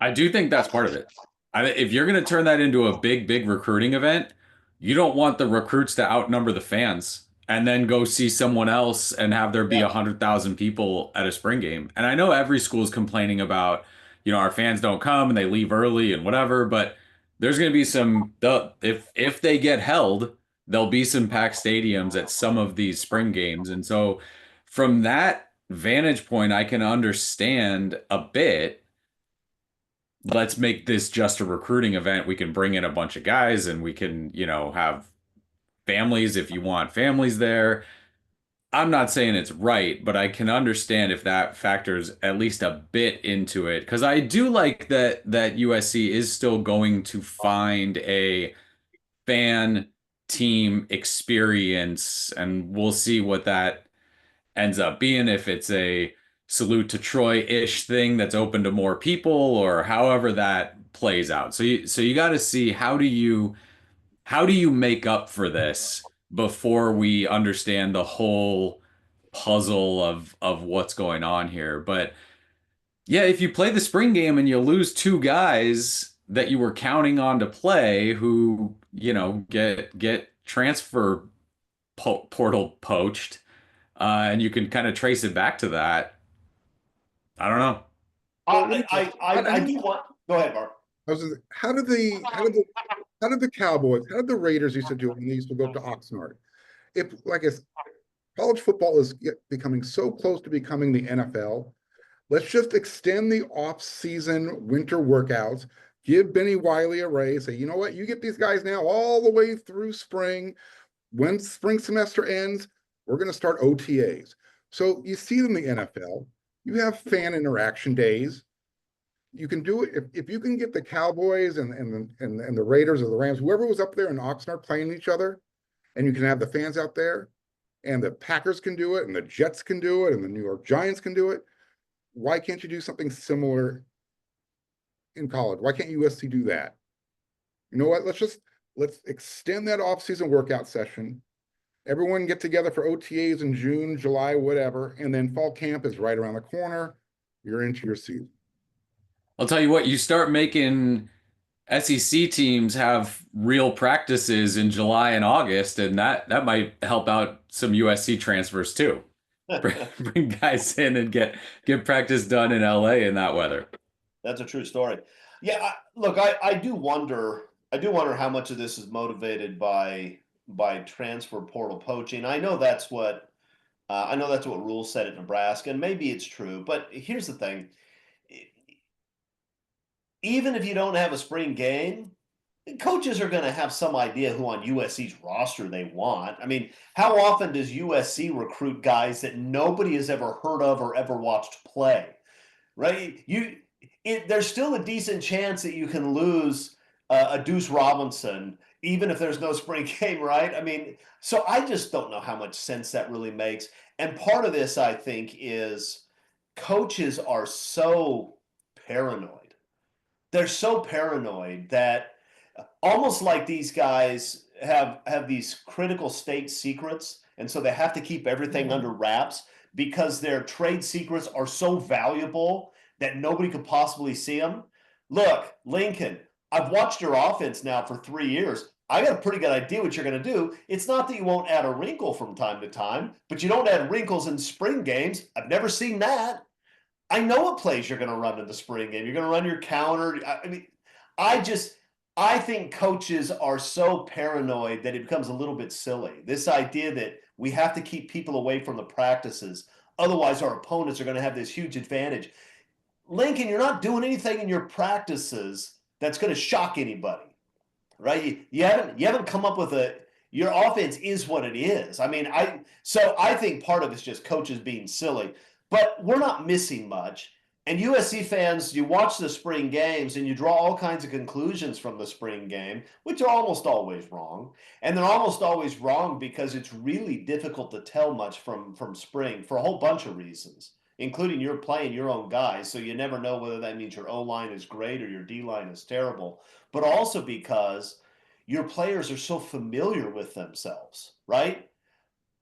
I do think that's part of it. If you're going to turn that into a big recruiting event, you don't want the recruits to outnumber the fans and then go see someone else and have there be 100,000 people at a spring game. And I know every school is complaining about, our fans don't come and they leave early and whatever, but there's going to be if they get held, there'll be some packed stadiums at some of these spring games. And so from that vantage point, I can understand a bit. Let's make this just a recruiting event. We can bring in a bunch of guys and we can, have families if you want families there. I'm not saying it's right, but I can understand if that factors at least a bit into it. Because I do like that USC is still going to find a fan team experience, and we'll see what that ends up being, if it's a salute to Troy-ish thing that's open to more people or however that plays out. So you got to see how do you make up for this before we understand the whole puzzle of what's going on here. But yeah, if you play the spring game and you lose two guys that you were counting on to play who, get transfer portal poached, and you can kind of trace it back to that. I don't know. I do want. Go ahead, Mark. How do the how did the Cowboys, how did the Raiders used to do it when they used to go up to Oxnard? If like I college football is becoming so close to becoming the NFL, let's just extend the off-season winter workouts. Give Benny Wiley a raise. Say, you know what? You get these guys now all the way through spring. When spring semester ends, we're going to start OTAs. So you see them in the NFL. You have fan interaction days. You can do it if you can get the Cowboys and the Raiders or the Rams, whoever was up there in Oxnard playing each other, and you can have the fans out there, and the Packers can do it, and the Jets can do it, and the New York Giants can do it. Why can't you do something similar in college? Why can't USC do that? You know what? Let's extend that off-season workout session. Everyone get together for OTAs in June, July, whatever, and then fall camp is right around the corner. You're into your season. I'll tell you what, you start making SEC teams have real practices in July and August, and that might help out some USC transfers too. Bring guys in and get practice done in LA in that weather. That's a true story. Yeah, look, I do wonder. I do wonder how much of this is motivated by transfer portal poaching. I know that's what rules said at Nebraska, and maybe it's true. But here's the thing: even if you don't have a spring game, coaches are going to have some idea who on USC's roster they want. I mean, how often does USC recruit guys that nobody has ever heard of or ever watched play? Right? There's still a decent chance that you can lose a Deuce Robinson, even if there's no spring game, right? I mean, so I just don't know how much sense that really makes. And part of this, I think, is coaches are so paranoid. They're so paranoid that almost like these guys have these critical state secrets, and so they have to keep everything under wraps because their trade secrets are so valuable that nobody could possibly see them. Look, Lincoln, I've watched your offense now for 3 years. I got a pretty good idea what you're going to do. It's not that you won't add a wrinkle from time to time, but you don't add wrinkles in spring games. I've never seen that. I know what plays you're going to run in the spring game. You're going to run your counter. I mean, I just I think coaches are so paranoid that it becomes a little bit silly. This idea that we have to keep people away from the practices, otherwise our opponents are going to have this huge advantage. Lincoln, you're not doing anything in your practices that's going to shock anybody, right? You haven't come up with your offense is what it is. I mean, I think part of it's just coaches being silly, but we're not missing much. And USC fans, you watch the spring games and you draw all kinds of conclusions from the spring game, which are almost always wrong. And they're almost always wrong because it's really difficult to tell much from spring for a whole bunch of reasons, including you're playing your own guys. So you never know whether that means your O-line is great or your D-line is terrible, but also because your players are so familiar with themselves, right?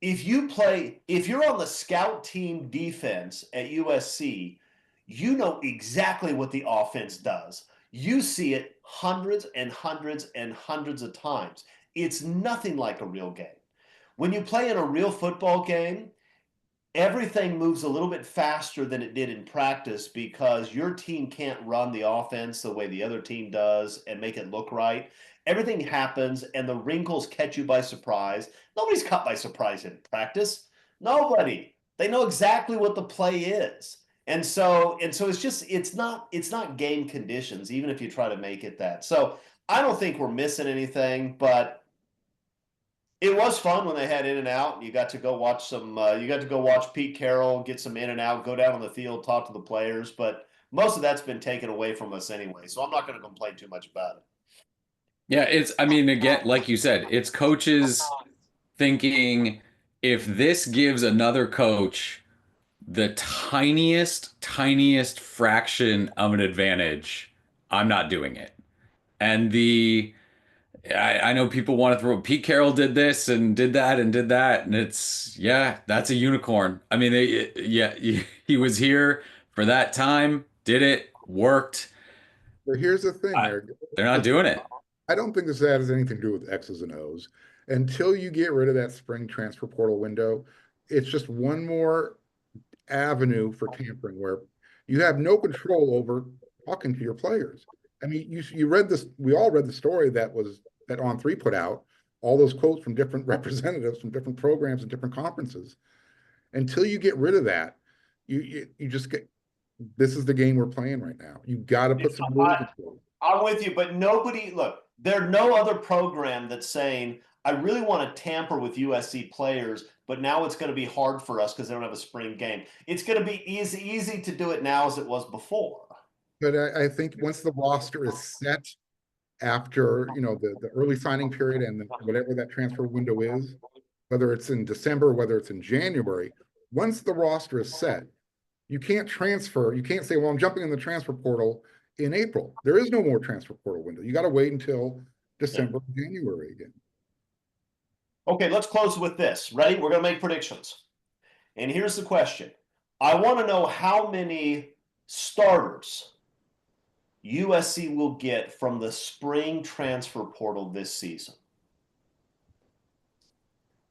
If you're on the scout team defense at USC, you know exactly what the offense does. You see it hundreds and hundreds and hundreds of times. It's nothing like a real game. When you play in a real football game, everything moves a little bit faster than it did in practice because your team can't run the offense the way the other team does and make it look right. Everything happens and the wrinkles catch you by surprise. Nobody's caught by surprise in practice. Nobody. They know exactly what the play is. And so it's not game conditions, even if you try to make it that. So I don't think we're missing anything, but it was fun when they had In and Out. You got to go watch some. You got to go watch Pete Carroll get some In and Out, go down on the field, talk to the players. But most of that's been taken away from us anyway, so I'm not going to complain too much about it. Yeah, I mean, again, like you said, it's coaches thinking if this gives another coach the tiniest fraction of an advantage, I'm not doing it. And I know people want to throw Pete Carroll did this and did that and did that, and yeah, that's a unicorn. I mean, yeah, he was here for that time, did it, worked. But here's the thing, I, Eric. they're not doing it. I don't think this has anything to do with X's and O's. Until you get rid of that spring transfer portal window, it's just one more avenue for tampering where you have no control over talking to your players. I mean, you read this. We all read the story that On3 put out. All those quotes from different representatives from different programs and different conferences. Until you get rid of that, you just get. This is the game we're playing right now. You got to put some rules in place. I'm with you, but nobody, look, there's no other program that's saying, I really want to tamper with USC players, but now it's going to be hard for us because they don't have a spring game. It's going to be easy to do it now as it was before. But I think once the roster is set after, the early signing period and whatever that transfer window is, whether it's in December, whether it's in January, once the roster is set, you can't transfer. You can't say, well, I'm jumping in the transfer portal in April. There is no more transfer portal window. You got to wait until December, January again. Okay, let's close with this. Ready? We're going to make predictions. And here's the question. I want to know how many starters USC will get from the spring transfer portal this season.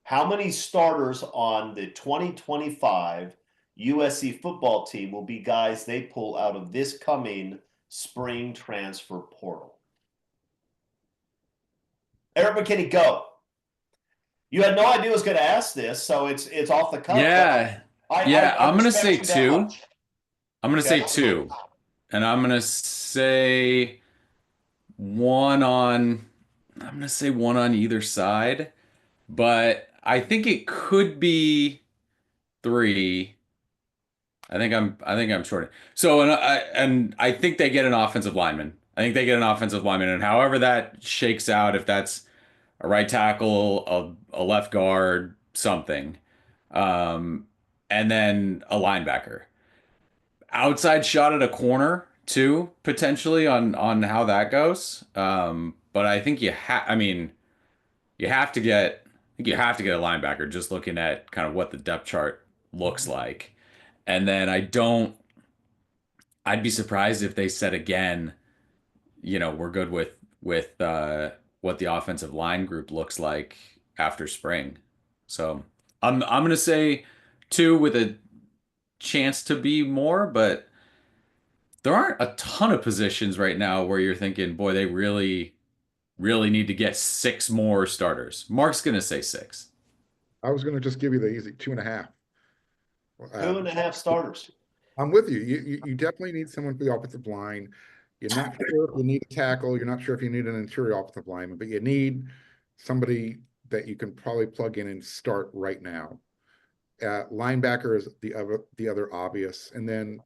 How many starters on the 2025 USC football team will be guys they pull out of this coming spring transfer portal? Eric McKinney, go. You had no idea I was going to ask this, so it's off the cuff. Yeah. I'm going to say two. I'm going to say Okay. two. And I'm going to say one on either side, but I think it could be three. I think I'm short. So and I think they get an offensive lineman. And however that shakes out, if that's a right tackle, a left guard, something, and then a linebacker. Outside shot at a corner too, potentially on how that goes. But I think you have to get a linebacker just looking at kind of what the depth chart looks like. And then I'd be surprised if they said again, we're good with what the offensive line group looks like after spring. So I'm gonna say two with a chance to be more, but there aren't a ton of positions right now where you're thinking, boy, they really, really need to get six more starters. Mark's gonna say six. I was going to just give you the easy 2.5. 2.5 starters. I'm with you. You definitely need someone for the offensive line. You're not sure if you need a tackle. You're not sure if you need an interior offensive lineman, but you need somebody that you can probably plug in and start right now. Linebacker is the other obvious, and then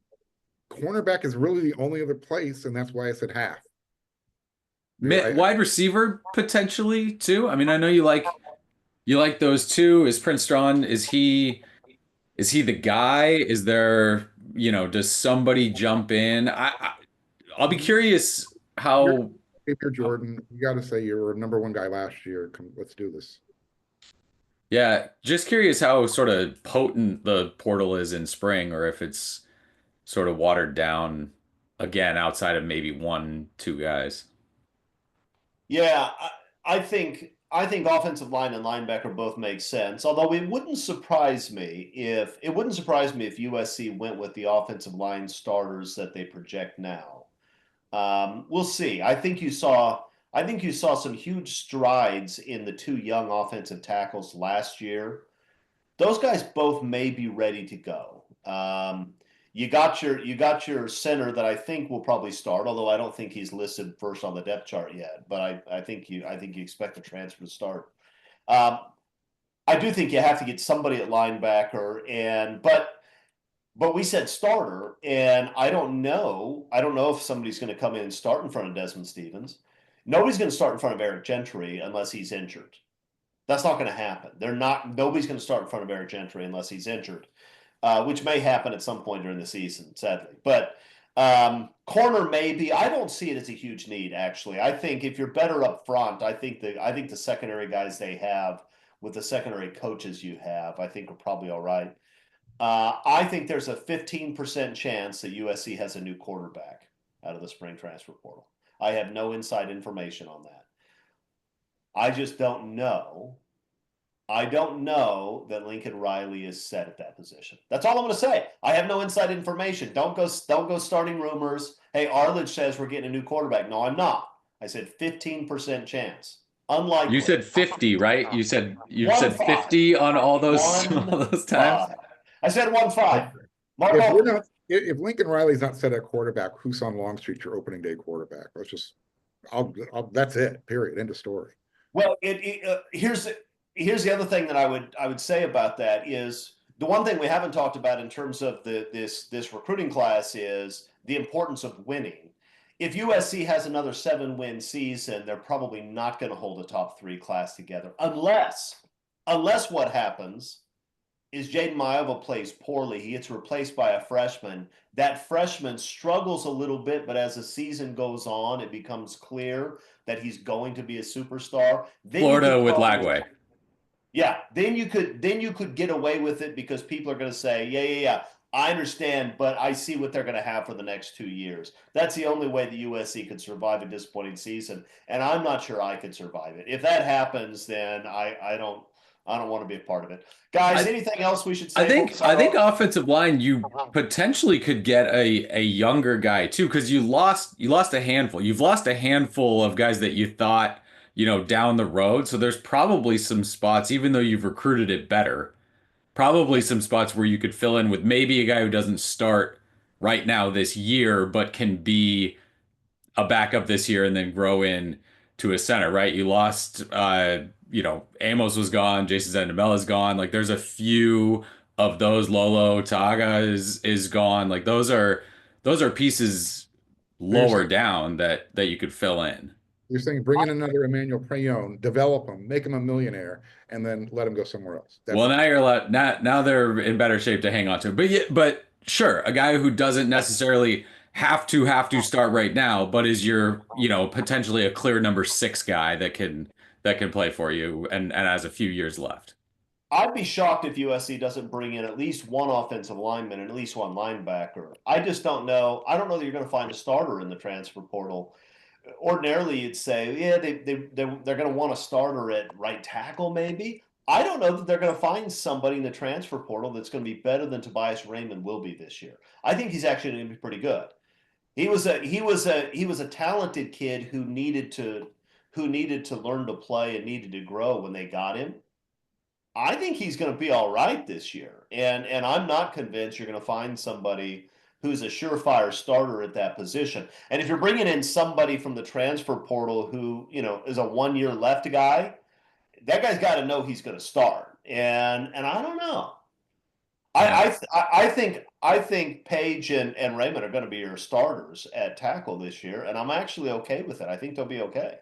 cornerback is really the only other place, and that's why I said half. Wide receiver potentially too. I mean, I know you like those two. Is Prince Strawn, is he the guy? Is there, does somebody jump in? I'll be curious how. If you're Jordan, you got to say you were number one guy last year. Come, let's do this. Yeah, just curious how sort of potent the portal is in spring, or if it's sort of watered down again outside of maybe one, two guys. Yeah, I think offensive line and linebacker both make sense. Although it wouldn't surprise me if USC went with the offensive line starters that they project now. We'll see. I think you saw some huge strides in the two young offensive tackles last year. Those guys both may be ready to go. You got your center that I think will probably start, although I don't think he's listed first on the depth chart yet. But I think you expect the transfer to start. I do think you have to get somebody at linebacker, but we said starter, and I don't know if somebody's going to come in and start in front of Desmond Stevens. Nobody's going to start in front of Eric Gentry unless he's injured. That's not going to happen. Nobody's going to start in front of Eric Gentry unless he's injured. Which may happen at some point during the season, sadly. But corner maybe. I don't see it as a huge need, actually. I think if you're better up front, I think the secondary guys they have with the secondary coaches you have, I think are probably all right. I think there's a 15% chance that USC has a new quarterback out of the spring transfer portal. I have no inside information on that. I just don't know I don't know that Lincoln Riley is set at that position. That's all I'm going to say. I have no inside information. Don't go starting rumors. Hey, Arledge says we're getting a new quarterback. No, I'm not. I said 15% chance. Unlikely. You said 50, right? You've said 1-5. 50 on all those all those times. 1-5. I said 1-5. If Lincoln Riley's not set at quarterback, who's on Longstreet your opening day quarterback? That's it. Period. End of story. Well, here's the other thing that I would say about that is the one thing we haven't talked about in terms of this recruiting class is the importance of winning. If USC has another 7-win season, they're probably not going to hold a top 3 class together unless what happens is Jaden Maiava plays poorly. He gets replaced by a freshman. That freshman struggles a little bit, but as the season goes on, it becomes clear that he's going to be a superstar. Then Florida with Lagway. Yeah, then you could get away with it because people are going to say, yeah, I understand, but I see what they're going to have for the next 2 years. That's the only way the USC could survive a disappointing season, and I'm not sure I could survive it. If that happens, then I don't want to be a part of it. Guys, anything else we should say? I think offensive line, you potentially could get a younger guy too, because you lost a handful. You've lost a handful of guys that you thought, down the road. So there's probably some spots, even though you've recruited it better, probably some spots where you could fill in with maybe a guy who doesn't start right now this year, but can be a backup this year and then grow in to a center, right? You lost, Amos was gone, Jason Zendemel is gone. Like there's a few of those. Lolo Taga is gone. Like those are pieces lower down that you could fill in. You're saying bring in another Emmanuel Prayon, develop him, make him a millionaire, and then let him go somewhere else. Now you're allowed. Now they're in better shape to hang on to. But sure, a guy who doesn't necessarily have to start right now, but is your potentially a clear number 6 guy that can play for you and has a few years left. I'd be shocked if USC doesn't bring in at least one offensive lineman and at least one linebacker. I just don't know. I don't know that you're going to find a starter in the transfer portal. Ordinarily, you'd say, yeah, they're going to want a starter at right tackle, maybe. I don't know that they're going to find somebody in the transfer portal that's going to be better than Tobias Raymond will be this year. I think he's actually going to be pretty good. He was a talented kid who needed to learn to play and needed to grow when they got him. I think he's going to be all right this year, and I'm not convinced you're going to find somebody who's a surefire starter at that position. And if you're bringing in somebody from the transfer portal who is a 1-year left guy, that guy's got to know he's going to start. And I don't know. I think Page and Raymond are going to be your starters at tackle this year, and I'm actually okay with it. I think they'll be okay.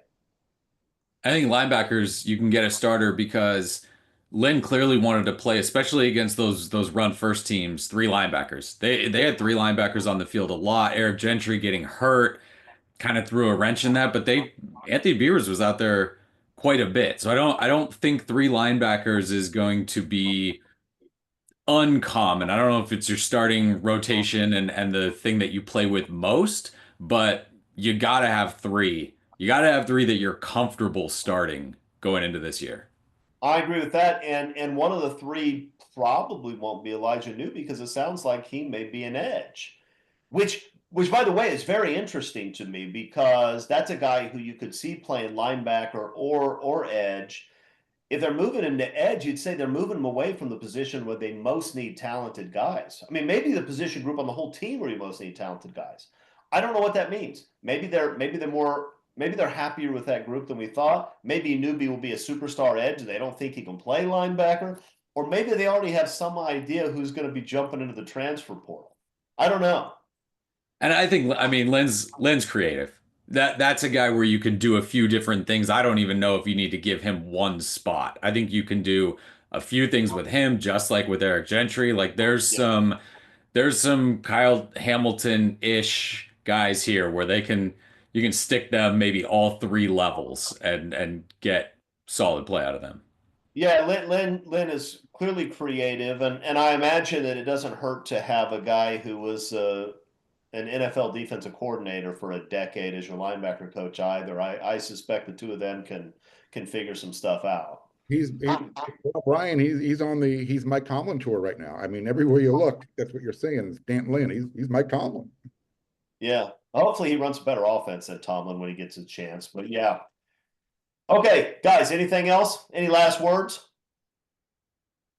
I think linebackers, you can get a starter because Lynn clearly wanted to play, especially against those run first teams, 3 linebackers. They had 3 linebackers on the field a lot. Eric Gentry getting hurt kind of threw a wrench in that, but Anthony Beavers was out there quite a bit. So I don't think 3 linebackers is going to be uncommon. I don't know if it's your starting rotation and the thing that you play with most, but you got to have 3. You got to have 3 that you're comfortable starting going into this year. I agree with that. And one of the 3 probably won't be Elijah New because it sounds like he may be an edge, which by the way is very interesting to me because that's a guy who you could see playing linebacker or edge. If they're moving him to edge, you'd say they're moving him away from the position where they most need talented guys. I mean, maybe the position group on the whole team where you most need talented guys. I don't know what that means. Maybe they're happier with that group than we thought. Maybe Newby will be a superstar edge. They don't think he can play linebacker. Or maybe they already have some idea who's going to be jumping into the transfer portal. I don't know. And I mean, Lynn's creative. That's a guy where you can do a few different things. I don't even know if you need to give him one spot. I think you can do a few things with him, just like with Eric Gentry. Like there's some Kyle Hamilton-ish guys here where you can stick them maybe all 3 levels and get solid play out of them. Yeah, Lynn is clearly creative, and I imagine that it doesn't hurt to have a guy who was an NFL defensive coordinator for a decade as your linebacker coach either. I suspect the 2 of them can figure some stuff out. Well, Brian, he's Mike Tomlin tour right now. I mean, everywhere you look, that's what you're seeing is Dan Lynn. He's Mike Tomlin. Yeah. Hopefully he runs a better offense than Tomlin when he gets a chance. But yeah. Okay, guys, anything else? Any last words?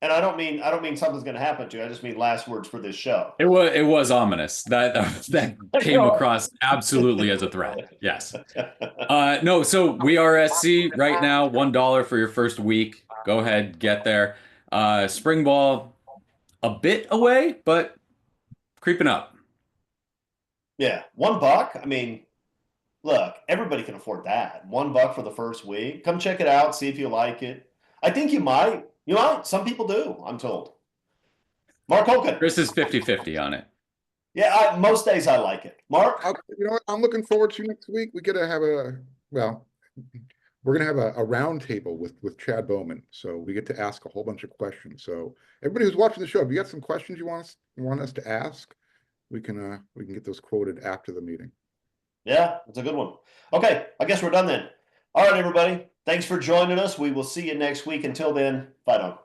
And I don't mean something's going to happen to you. I just mean last words for this show. It was ominous. That came across absolutely as a threat. Yes. No, so WeAreSC right now, $1 for your first week. Go ahead, get there. Spring ball a bit away, but creeping up. Yeah, $1. I mean, look, everybody can afford that. $1 for the first week. Come check it out, see if you like it. I think you might. You might. Some people do, I'm told. Mark Holken. Chris is 50-50 on it. Yeah, most days I like it. Mark? You know what? I'm looking forward to next week. We're gonna have a round table with Chad Bowman. So we get to ask a whole bunch of questions. So everybody who's watching the show, if you got some questions you want us to ask, we can get those quoted after the meeting. Yeah, it's a good one. Okay, I guess we're done then. All right, everybody. Thanks for joining us. We will see you next week. Until then, fight on.